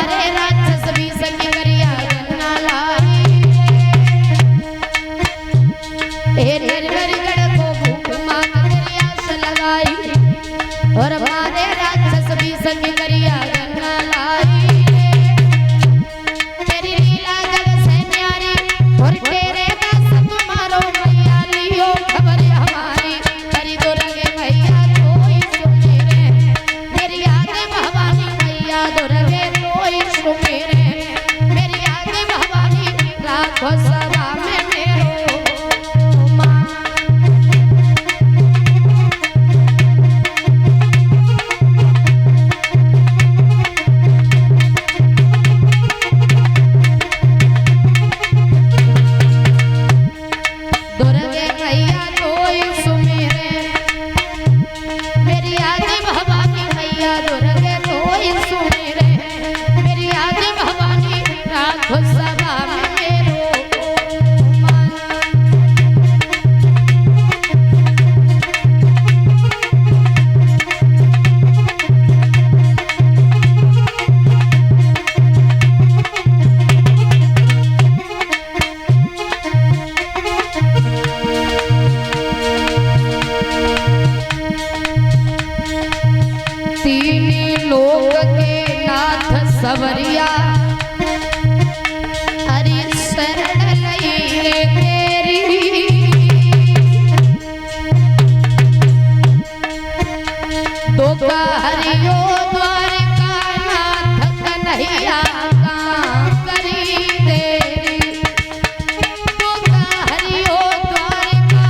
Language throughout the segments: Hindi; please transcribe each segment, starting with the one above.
मारे राक्षस भी संग करिया गन्ना लाई निर्भर गढ़ को भूख मांग तेरी आस लगाई और मारे राक्षस भी संग करिया गन्ना लाई तेरी लीला जग से न्यारी और तेरे दास तुम्हारो मैया लियो खबर हमारी करी दो रंगे मैया कोई सुने रे मेरी आगे भवानी मैया दो रंगे कोई सुने रे मेरी आगे भवानी राखो सभा में मेरो सवरिया हरि शरण लई रे तेरी दोगा हरियो द्वारका नाथ कन्हैया करी देरी दोगा हरियो द्वारका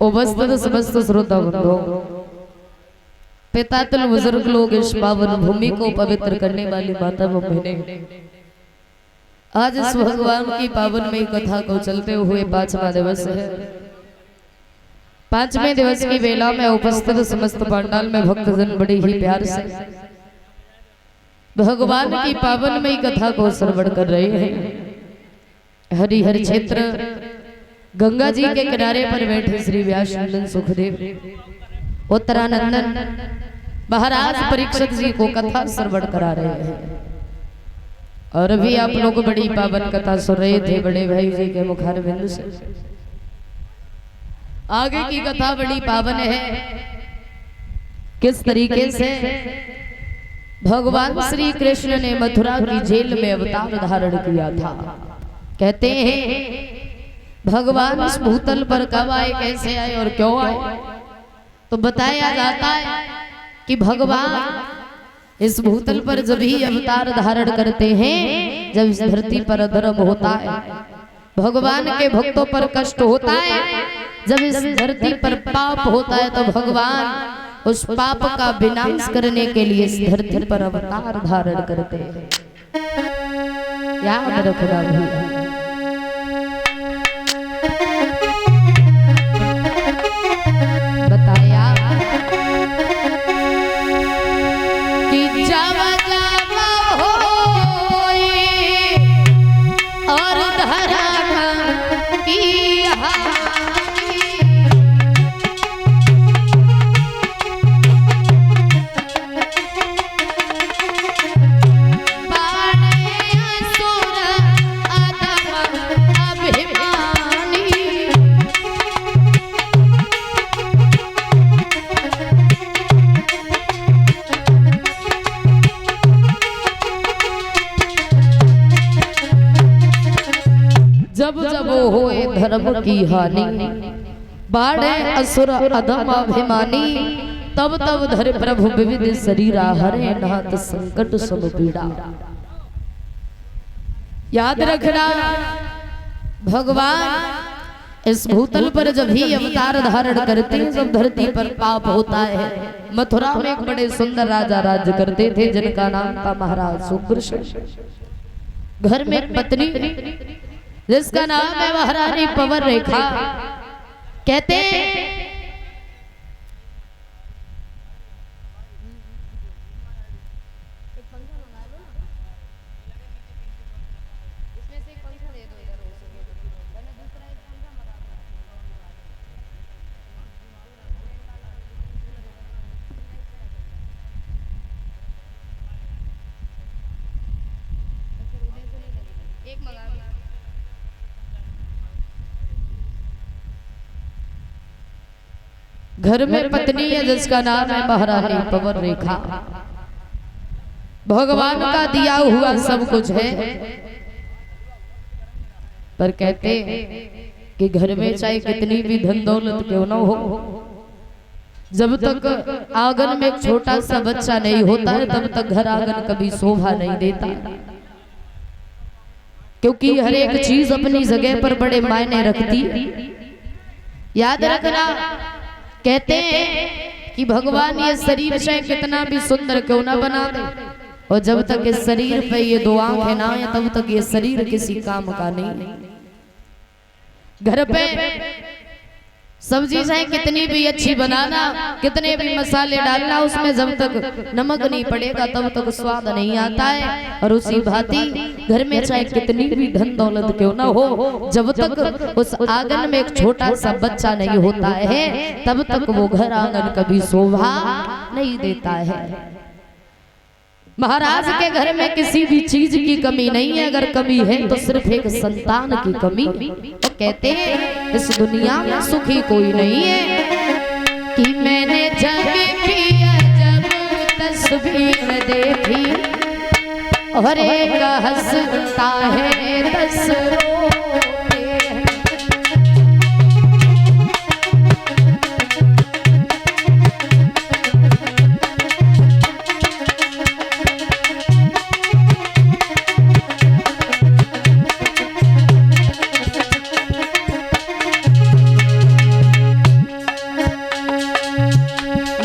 उपस्थित समस्त श्रोता बंधुओं, पिता तुल बुजुर्ग लोग इस पावन भूमि को पवित्र करने वाली माता व बहनें, आज इस भगवान की पावन में कथा को चलते हुए 5वां दिवस है। 5वें दिवस की वेला में उपस्थित समस्त पंडाल में भक्तजन बड़े ही प्यार से भगवान की पावन में कथा को श्रवण कर रहे हैं। हरिहर क्षेत्र गंगा जी के किनारे पर बैठे श्री व्यास नंदन सुखदेव उत्तरानंदन महाराज परीक्षित जी को कथा श्रवण करा रहे हैं। और अभी आप लोग बड़ी पावन कथा सुन रहे थे बड़े भाई जी के मुखारबिंद से। आगे की कथा बड़ी पावन है। किस तरीके से भगवान श्री कृष्ण ने मथुरा की जेल में अवतार धारण किया था। कहते हैं भगवान इस भूतल पर कब आए, कैसे आए और क्यों आए, तो बताया जाता है कि भगवान इस भूतल पर जब ही अवतार धारण करते हैं जब इस धरती पर अधर्म होता है, भगवान के भक्तों पर कष्ट होता है, जब इस धरती पर पाप होता है तो भगवान उस पाप का विनाश करने के लिए इस धरती पर अवतार धारण करते हैं। याद रखना भैया। बताया कि जावा जावा होई और धरा की जब जब होए धर्म की हानि, बाढ़े असुर अधम अभिमानी, तब तब धरे प्रभु विविध शरीरा, हरे नाथ संकट सब पीड़ा। याद रखना भगवान इस भूतल पर जब ही अवतार धारण करते हैं, जब धरती पर पाप होता है। मथुरा में एक बड़े सुंदर राजा राज्य करते थे जिनका नाम था महाराज सुकृष्ण। घर में एक पत्नी जिसका नाम है महारानी पवन रेखा। कहते घर में पत्नी है जिसका नाम है महारानी पवन रेखा। भगवान का दिया हुआ सब कुछ है, पर कहते कि घर में चाहे कितनी भी धन दौलत क्यों न हो, जब तक आंगन में एक छोटा सा बच्चा नहीं होता है तब तक घर आंगन कभी शोभा नहीं देता। क्योंकि हर एक चीज अपनी जगह पर बड़े मायने रखती। याद रखना, कहते हैं कि भगवान ये शरीर चाहे कितना भी सुंदर क्यों ना बना दे, और जब तक इस शरीर पे ये दो आंखें ना आए तब तक ये शरीर किसी काम का नहीं। घर पे सब्जी चाहे कितनी भी अच्छी बनाना, कितने भी मसाले डालना, उसमें जब तक नमक नहीं पड़ेगा तब तक स्वाद नहीं आता है। और उसी भांति घर में चाहे कितनी भी धन दौलत क्यों ना हो, जब तक उस आंगन में एक छोटा सा बच्चा नहीं होता है तब तक वो घर आंगन कभी शोभा नहीं देता है। महाराज के घर में किसी भी चीज की कमी नहीं है, अगर कमी है तो सिर्फ एक संतान की कमी। तो कहते हैं इस दुनिया में सुखी कोई नहीं है कि मैंने जब की जब तस्वीर देखी और एक हंसता है 10 रोते हैं।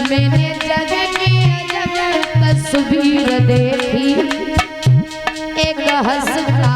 मैंने जग की जब तस्वीर देखी एक हंसता